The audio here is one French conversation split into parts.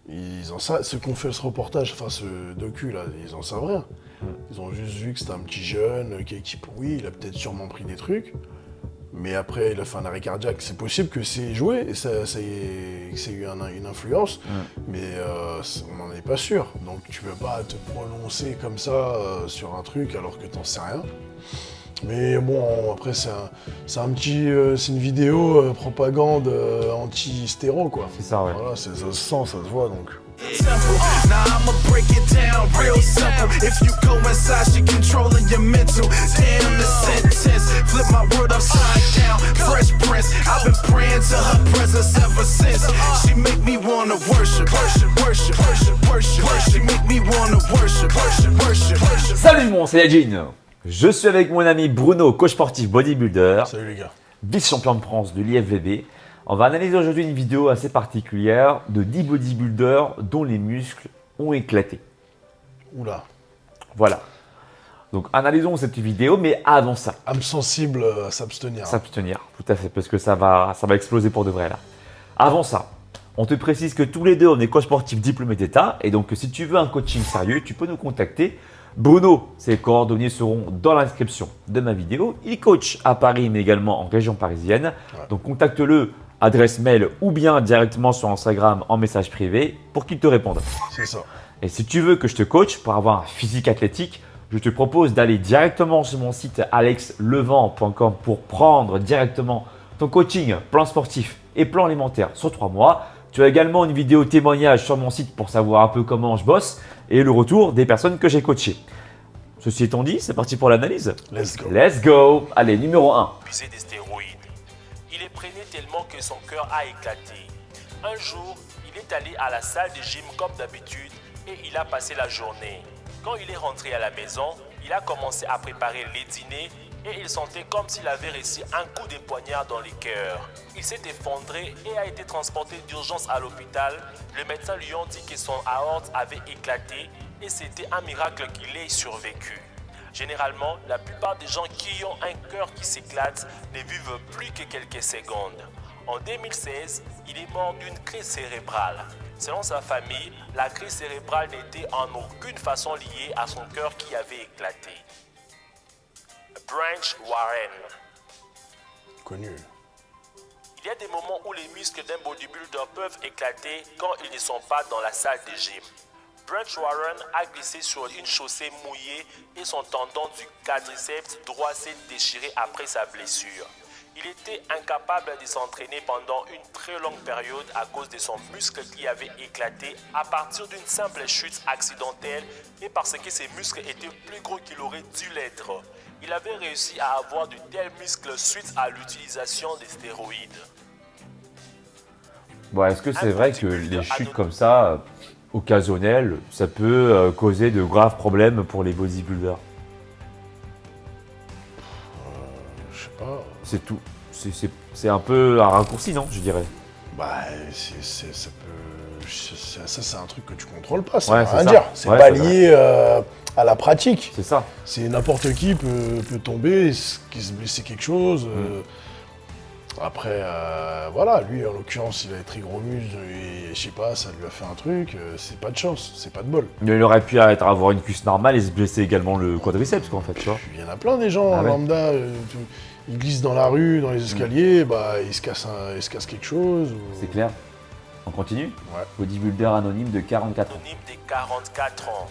ceux qui ont fait ce reportage, enfin ce docu là, ils en savent rien. Ils ont juste vu que c'était un petit jeune qui oui, il a peut-être sûrement pris des trucs, mais après il a fait un arrêt cardiaque. C'est possible que c'est joué et que ça ait eu une influence, mais on n'en est pas sûr. Donc tu peux pas te prononcer comme ça sur un truc alors que t'en sais rien. Mais bon, après c'est une vidéo propagande anti-stéro quoi. C'est ça, ouais. Voilà, ça se sent, ça se voit donc. Now I'ma break it down real simple. If you go inside, she controlling your mental. Damn the sentence, flip my world upside down. Fresh Prince, I've been praying to her presence ever since. She make me wanna worship, worship, worship, worship, worship. She make me wanna worship, worship, worship, worship. Salut tout le monde, c'est Yajin. Je suis avec mon ami Bruno, coach sportif bodybuilder, Salut les gars. vice-champion de France de l'IFBB. On va analyser aujourd'hui une vidéo assez particulière de 10 bodybuilders dont les muscles ont éclaté. Oula. Voilà. Donc analysons cette vidéo, mais avant ça, Âme sensible à s'abstenir. s'abstenir, tout à fait, parce que ça va exploser pour de vrai là. Avant ça, on te précise que tous les deux, on est coach sportif diplômé d'État, et donc si tu veux un coaching sérieux, tu peux nous contacter. Bruno, ses coordonnées seront dans l'inscription de ma vidéo. Il coach à Paris, mais également en région parisienne. Ouais. Donc contacte-le, adresse mail ou bien directement sur Instagram en message privé pour qu'il te réponde. C'est ça. Et si tu veux que je te coach pour avoir un physique athlétique, je te propose d'aller directement sur mon site alexlevent.com pour prendre directement ton coaching, plan sportif et plan alimentaire sur 3 mois. Tu as également une vidéo témoignage sur mon site pour savoir un peu comment je bosse et le retour des personnes que j'ai coachées. Ceci étant dit, c'est parti pour l'analyse. Let's go. Let's go. Allez, numéro 1. Abusé des stéroïdes. Il est prenait tellement que son cœur a éclaté. Un jour, il est allé à la salle de gym comme d'habitude et il a passé la journée. Quand il est rentré à la maison, il a commencé à préparer les dîners et il sentait comme s'il avait reçu un coup de poignard dans le cœur. Il s'est effondré et a été transporté d'urgence à l'hôpital. Le médecin lui a dit que son aorte avait éclaté et c'était un miracle qu'il ait survécu. Généralement, la plupart des gens qui ont un cœur qui s'éclate ne vivent plus que quelques secondes. En 2016, il est mort d'une crise cérébrale. Selon sa famille, la crise cérébrale n'était en aucune façon liée à son cœur qui avait éclaté. Branch Warren. Connu. Il y a des moments où les muscles d'un bodybuilder peuvent éclater quand ils ne sont pas dans la salle de gym. Branch Warren a glissé sur une chaussée mouillée et son tendon du quadriceps droit s'est déchiré après sa blessure. Il était incapable de s'entraîner pendant une très longue période à cause de son muscle qui avait éclaté à partir d'une simple chute accidentelle et parce que ses muscles étaient plus gros qu'il aurait dû l'être. Il avait réussi à avoir de tels muscles suite à l'utilisation des stéroïdes. Bon, est-ce que c'est vrai que les chutes comme ça, occasionnelles, ça peut causer de graves problèmes pour les bodybuilders? Je sais pas. C'est tout. C'est un peu un raccourci, non, je dirais. Bah, ça peut. Ça, c'est un truc que tu contrôles pas, ça Ouais, veut c'est rien ça. dire. C'est Ouais, pas c'est lié à la pratique. C'est ça. C'est n'importe qui peut tomber, qui se blesser quelque chose. Après, voilà, lui en l'occurrence, il avait très gros muscles et je sais pas, ça lui a fait un truc. C'est pas de chance, c'est pas de bol. Mais il aurait pu avoir une cuisse normale et se blesser également le quadriceps, quoi, en fait, tu vois. Il y en a plein des gens Ah ouais. lambda, ils glissent dans la rue, dans les escaliers, bah ils se cassent quelque chose. C'est clair. On continue? Ouais. Bodybuilder anonyme de 44 ans. Anonyme de 44 ans.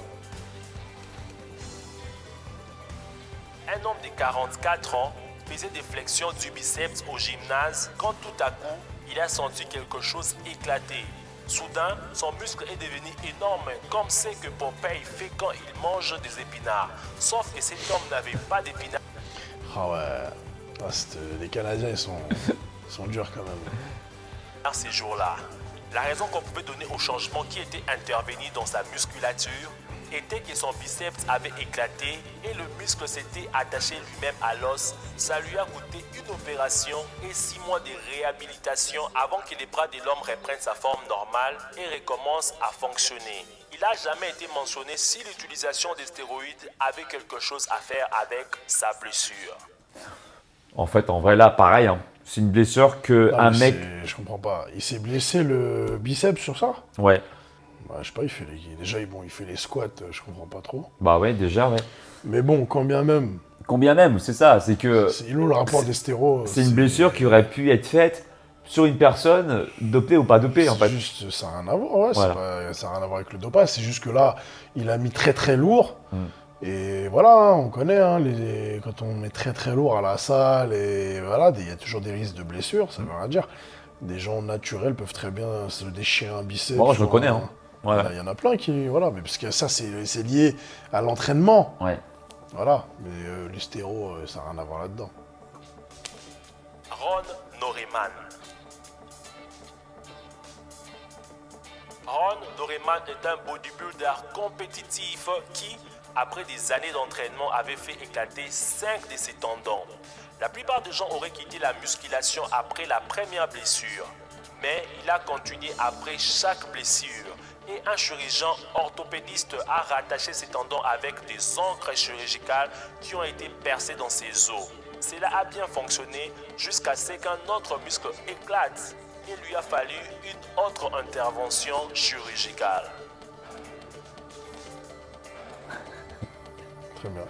Un homme de 44 ans faisait des flexions du biceps au gymnase quand tout à coup, il a senti quelque chose éclater. Soudain, son muscle est devenu énorme, comme ce que Popeye fait quand il mange des épinards. Sauf que cet homme n'avait pas d'épinards. Ah ouais, les Canadiens ils sont durs quand même. Ces jours-là. La raison qu'on pouvait donner au changement qui était intervenu dans sa musculature était que son biceps avait éclaté et le muscle s'était attaché lui-même à l'os. Ça lui a coûté une opération et 6 mois de réhabilitation avant que les bras de l'homme reprennent sa forme normale et recommencent à fonctionner. Il n'a jamais été mentionné si l'utilisation des stéroïdes avait quelque chose à faire avec sa blessure. En fait, en vrai, là, pareil, hein. C'est une blessure que Non, un mais mec. Je comprends pas. Il s'est blessé le biceps sur ça? Ouais. Bah, je sais pas, déjà il fait les squats, je comprends pas trop. Bah ouais, déjà, ouais. Mais bon, quand bien même, Combien même, c'est ça, c'est que sinon le rapport des stéros. c'est une blessure qui aurait pu être faite sur une personne dopée ou pas dopée, en fait. Juste, ça n'a rien à voir, ouais, Voilà. ça n'a rien à voir avec le dopage, c'est juste que là, il a mis très très lourd. Mm. Et voilà, hein, on connaît, hein, quand on met très très lourd à la salle, et voilà, il y a toujours des risques de blessures, ça veut rien dire. Des gens naturels peuvent très bien se déchirer un biceps. Bon, je le ou connais, un- hein. Voilà. Il y en a plein qui, voilà, mais parce que ça c'est lié à l'entraînement, Ouais. voilà. Mais les stéros, ça n'a rien à voir là-dedans. Ron Norman. Ron Norman est un bodybuilder compétitif qui, après des années d'entraînement, avait fait éclater 5 de ses tendons. La plupart des gens auraient quitté la musculation après la première blessure, mais il a continué après chaque blessure et un chirurgien orthopédiste a rattaché ses tendons avec des encres chirurgicales qui ont été percées dans ses os. Cela a bien fonctionné jusqu'à ce qu'un autre muscle éclate. Il lui a fallu une autre intervention chirurgicale. Très bien.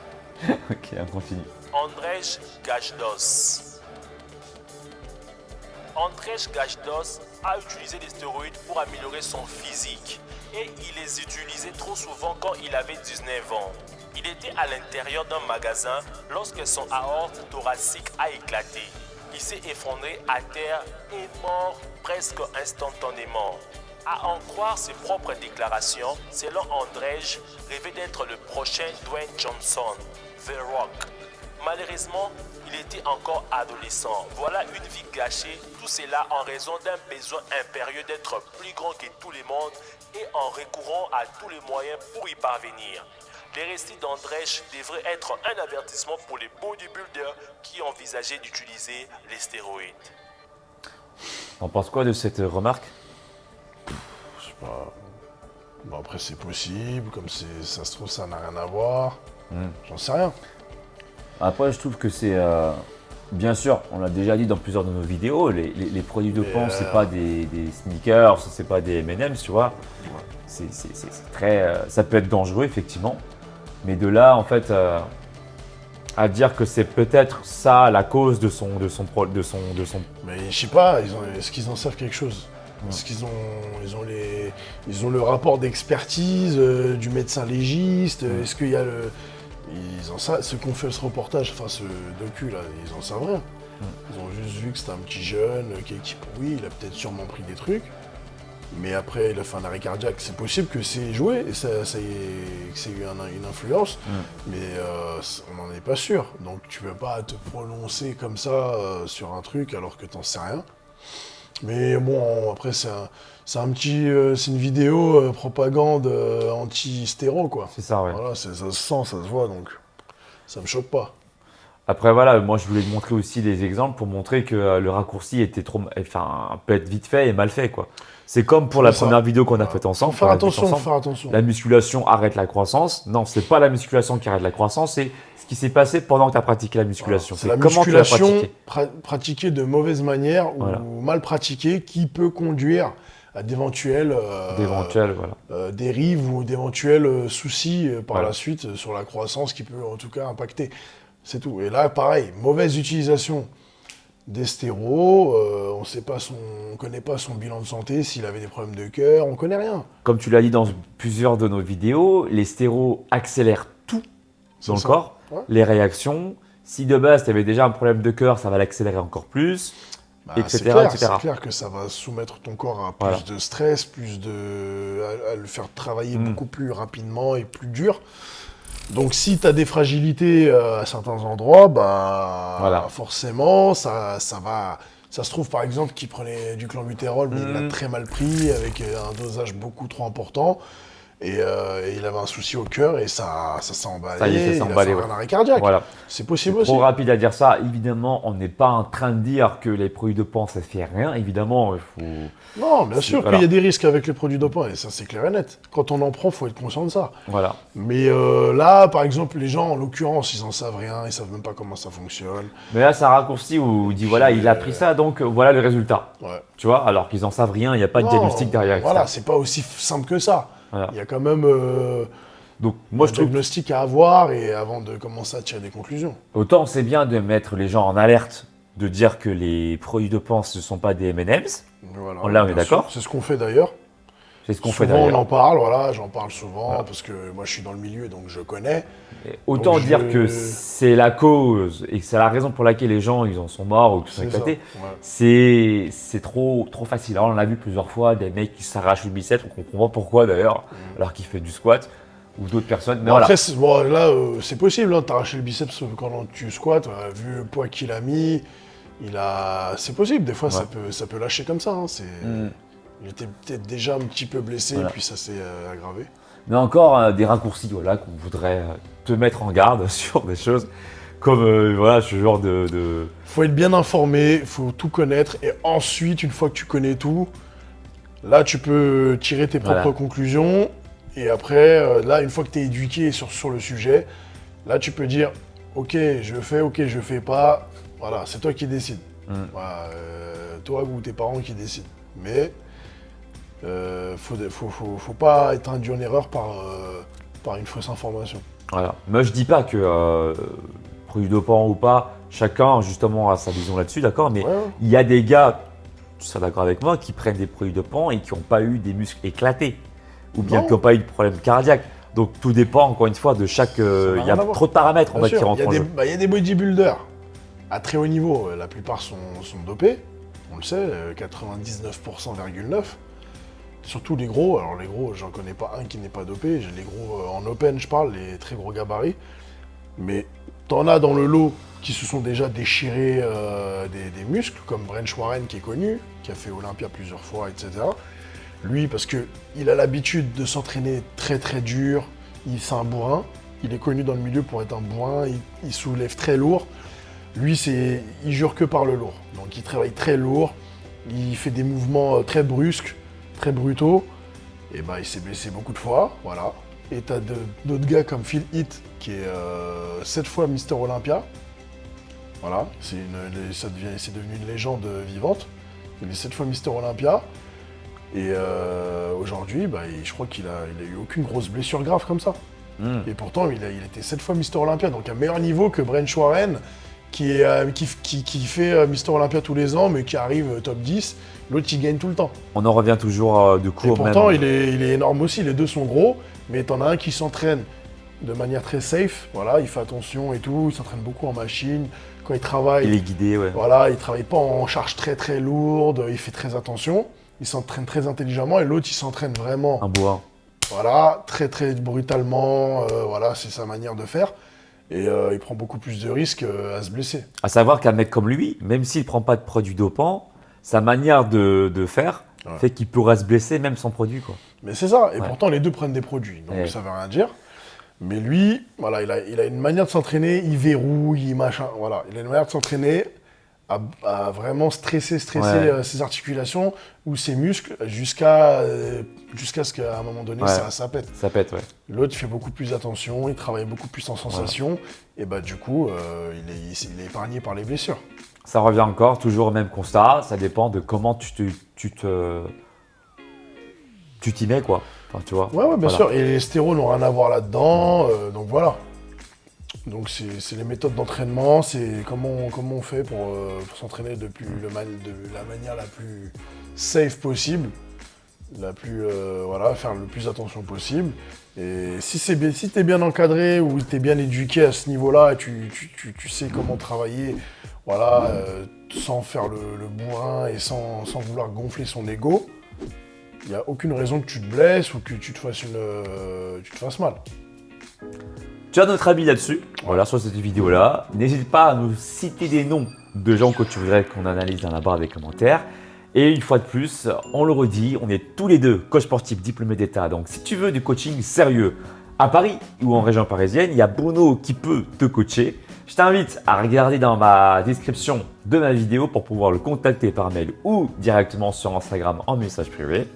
Ok, on continue. Andrzej Gajdos. Andrzej Gajdos a utilisé des stéroïdes pour améliorer son physique et il les utilisait trop souvent quand il avait 19 ans. Il était à l'intérieur d'un magasin lorsque son aorte thoracique a éclaté. Il s'est effondré à terre et mort presque instantanément. À en croire ses propres déclarations, selon Andrzej, rêvait d'être le prochain Dwayne Johnson, The Rock. Malheureusement, il était encore adolescent. Voilà une vie gâchée, tout cela en raison d'un besoin impérieux d'être plus grand que tout le monde et en recourant à tous les moyens pour y parvenir. Les récits d'Andrzej devraient être un avertissement pour les bodybuilders qui envisageaient d'utiliser les stéroïdes. On pense quoi de cette remarque? Je sais pas. Bon, après, c'est possible, comme ça se trouve, ça n'a rien à voir. J'en sais rien. Après, je trouve que c'est... bien sûr, on l'a déjà dit dans plusieurs de nos vidéos, les produits dopants, c'est pas des sneakers, c'est pas des M&M's, tu vois. C'est très... ça peut être dangereux, effectivement. Mais de là, en fait, à dire que c'est peut-être ça la cause de son... Mais je sais pas, est-ce qu'ils en savent quelque chose? Est-ce qu'ils ont le rapport d'expertise du médecin légiste? Est-ce qu'il y a ils en savent, ceux qui ont fait ce reportage, enfin ce docu là, ils en savent rien. Ils ont juste vu que c'était un petit jeune qui oui, il a peut-être sûrement pris des trucs, mais après il a fait un arrêt cardiaque. C'est possible que c'est joué et que ça ait eu une influence, mais on n'en est pas sûr. Donc tu peux pas te prononcer comme ça sur un truc alors que t'en sais rien. Mais bon, après c'est une vidéo propagande anti-stéro quoi. C'est ça, ouais. Voilà, ça se sent, ça se voit, donc ça me choque pas. Après, voilà, moi, je voulais montrer aussi des exemples pour montrer que le raccourci peut être vite fait et mal fait, quoi. C'est comme pour la première vidéo qu'on a faite ensemble. Faut faire attention. La musculation arrête la croissance. Non, c'est pas la musculation qui arrête la croissance, c'est ce qui s'est passé pendant que tu as pratiqué la musculation. C'est la comment tu l'as musculation pratiquée. pratiquée de mauvaise manière ou mal pratiquée qui peut conduire à d'éventuelles dérives ou d'éventuels soucis par la suite sur la croissance qui peut en tout cas impacter. C'est tout. Et là, pareil, mauvaise utilisation des stéros, on connaît pas son bilan de santé, s'il avait des problèmes de cœur, on connaît rien. Comme tu l'as dit dans plusieurs de nos vidéos, les stéros accélèrent tout dans le corps, les réactions. Si de base, tu avais déjà un problème de cœur, ça va l'accélérer encore plus, etc., etc. C'est clair que ça va soumettre ton corps à plus de stress, à le faire travailler beaucoup plus rapidement et plus dur. Donc si tu as des fragilités à certains endroits, forcément, ça va... Ça se trouve par exemple qu'il prenait du clenbuterol, mais il l'a très mal pris, avec un dosage beaucoup trop important. Et il avait un souci au cœur et ça s'est emballé. Ça y est, ça s'est emballé, il a fait ouais. un arrêt cardiaque. Voilà. C'est possible C'est aussi. trop rapide à dire ça. Évidemment, on n'est pas en train de dire que les produits dopants, ça fait rien. Évidemment, il faut. Non, bien sûr Voilà. qu'il y a des risques avec les produits dopants, et ça c'est clair et net. Quand on en prend, il faut être conscient de ça. Voilà. Mais là, par exemple, les gens, en l'occurrence, ils en savent rien, ils savent même pas comment ça fonctionne. Mais là, c'est un raccourci où il dit voilà, il a pris ça, donc voilà le résultat. Ouais. Tu vois, alors qu'ils en savent rien, il n'y a pas de Non, diagnostic derrière. Voilà, etc. c'est pas aussi simple que ça. Voilà. Il y a quand même Donc, moi, un je trouve diagnostic à avoir et avant de commencer à tirer des conclusions. autant c'est bien de mettre les gens en alerte, de dire que les produits dopants, ce ne sont pas des M&M's. Voilà, Là, on est bien sûr. d'accord. C'est ce qu'on fait d'ailleurs. C'est ce qu'on fait Souvent, on derrière. en parle, voilà, j'en parle souvent Voilà. parce que moi je suis dans le milieu donc je connais. Et autant Donc, dire que c'est la cause et que c'est la raison pour laquelle les gens ils en sont morts ou qu'ils sont C'est ça. éclatés, Ouais. c'est trop facile. Alors, on l'a vu plusieurs fois, des mecs qui s'arrachent le biceps, on comprend pas pourquoi d'ailleurs, alors qu'ils font du squat, ou d'autres personnes. Mais Bon, voilà. après, là, c'est possible, hein, t'arracher le biceps quand tu squattes, vu le poids qu'il a mis, c'est possible, des fois ça peut lâcher comme ça. Hein, Il était peut-être déjà un petit peu blessé, Voilà. puis ça s'est aggravé. Mais encore des raccourcis voilà, qu'on voudrait te mettre en garde sur des choses comme voilà, ce genre de... Faut être bien informé, faut tout connaître, et ensuite, une fois que tu connais tout, là tu peux tirer tes propres Voilà. conclusions, et après, là, une fois que tu es éduqué sur le sujet, là tu peux dire, ok, je fais pas, voilà, c'est toi qui décides. Voilà, toi ou tes parents qui décident. Mais faut pas être induit en erreur par une fausse information. Voilà. Moi, je dis pas que produits dopants ou pas, chacun justement a sa vision là-dessus, d'accord. Mais Ouais. il y a des gars, tu seras d'accord avec moi, qui prennent des produits dopants et qui n'ont pas eu des muscles éclatés ou bien Non. qui n'ont pas eu de problème cardiaque. Donc tout dépend encore une fois de chaque. n'a Il y rien a à voir. trop de paramètres Bien on va sûr, qui rentrent en jeu. il y a des bodybuilders à très haut niveau, la plupart sont dopés, on le sait, 99,9%. Surtout les gros, alors les gros, j'en connais pas un qui n'est pas dopé, j'ai les gros en open, je parle, les très gros gabarits. Mais t'en as dans le lot qui se sont déjà déchirés des muscles, comme Brent Warren qui est connu, qui a fait Olympia plusieurs fois, etc. Lui, parce qu'il a l'habitude de s'entraîner très très dur, c'est un bourrin, il est connu dans le milieu pour être un bourrin, il soulève très lourd. Lui, il jure que par le lourd. Donc il travaille très lourd, il fait des mouvements très brusques, très brutaux, et ben il s'est blessé beaucoup de fois, voilà. Et t'as d'autres gars comme Phil Heath, qui est 7 fois Mister Olympia. Voilà, c'est devenu une légende vivante. Il est 7 fois Mister Olympia. Et aujourd'hui, je crois qu'il a eu aucune grosse blessure grave comme ça. Et pourtant, il était 7 fois Mister Olympia, donc à meilleur niveau que Brent Warren, qui fait Mister Olympia tous les ans, mais qui arrive top 10. L'autre, il gagne tout le temps. On en revient toujours de Et cours pourtant, même. il est énorme aussi, les deux sont gros, mais t'en as un qui s'entraîne de manière très safe, voilà, il fait attention et tout, il s'entraîne beaucoup en machine. Quand il travaille, Il est guidé, ouais. voilà, il travaille pas en charge très très lourde, il fait très attention, il s'entraîne très intelligemment, et l'autre, il s'entraîne vraiment, Un bois. voilà, très très brutalement, voilà, c'est sa manière de faire. Et il prend beaucoup plus de risques à se blesser. À savoir qu'un mec comme lui, même s'il ne prend pas de produits dopants, sa manière de faire fait qu'il pourrait se blesser même sans produit, quoi. Mais c'est ça, et Ouais. pourtant les deux prennent des produits, donc Ouais. ça veut rien dire. Mais lui, voilà, il a une manière de s'entraîner, il verrouille, machin, voilà. Il a une manière de s'entraîner à vraiment stresser Ouais. ses articulations ou ses muscles jusqu'à ce qu'à un moment donné, Ouais. ça pète. Ça pète, ouais. L'autre, il fait beaucoup plus attention, il travaille beaucoup plus en sensation, et bah du coup, il est épargné par les blessures. Ça revient encore, toujours au même constat. Ça dépend de comment tu t'y mets, quoi. Enfin, tu vois. Ouais, bien Voilà. sûr, et les stérols n'ont rien à voir là-dedans, donc voilà. Donc c'est les méthodes d'entraînement, c'est comment on fait pour s'entraîner de la manière la plus safe possible, faire le plus attention possible. Et si t'es bien encadré ou t'es bien éduqué à ce niveau-là, et tu sais comment travailler, voilà, sans faire le bourrin et sans vouloir gonfler son ego, il n'y a aucune raison que tu te blesses ou que tu te fasses mal. Tu as notre avis là-dessus, voilà, sur cette vidéo-là. N'hésite pas à nous citer des noms de gens que tu voudrais qu'on analyse dans la barre des commentaires. Et une fois de plus, on le redit, on est tous les deux coach sportif diplômés d'État. Donc si tu veux du coaching sérieux à Paris ou en région parisienne, il y a Bruno qui peut te coacher. Je t'invite à regarder dans ma description de ma vidéo pour pouvoir le contacter par mail ou directement sur Instagram en message privé.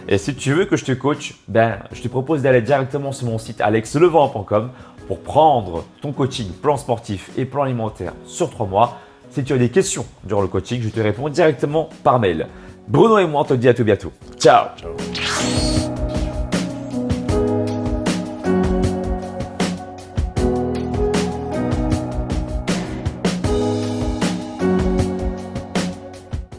Et si tu veux que je te coach, je te propose d'aller directement sur mon site alexlevent.com pour prendre ton coaching plan sportif et plan alimentaire sur 3 mois. Si tu as des questions durant le coaching, je te réponds directement par mail. Bruno et moi, on te dit à tout bientôt. Ciao. Ciao.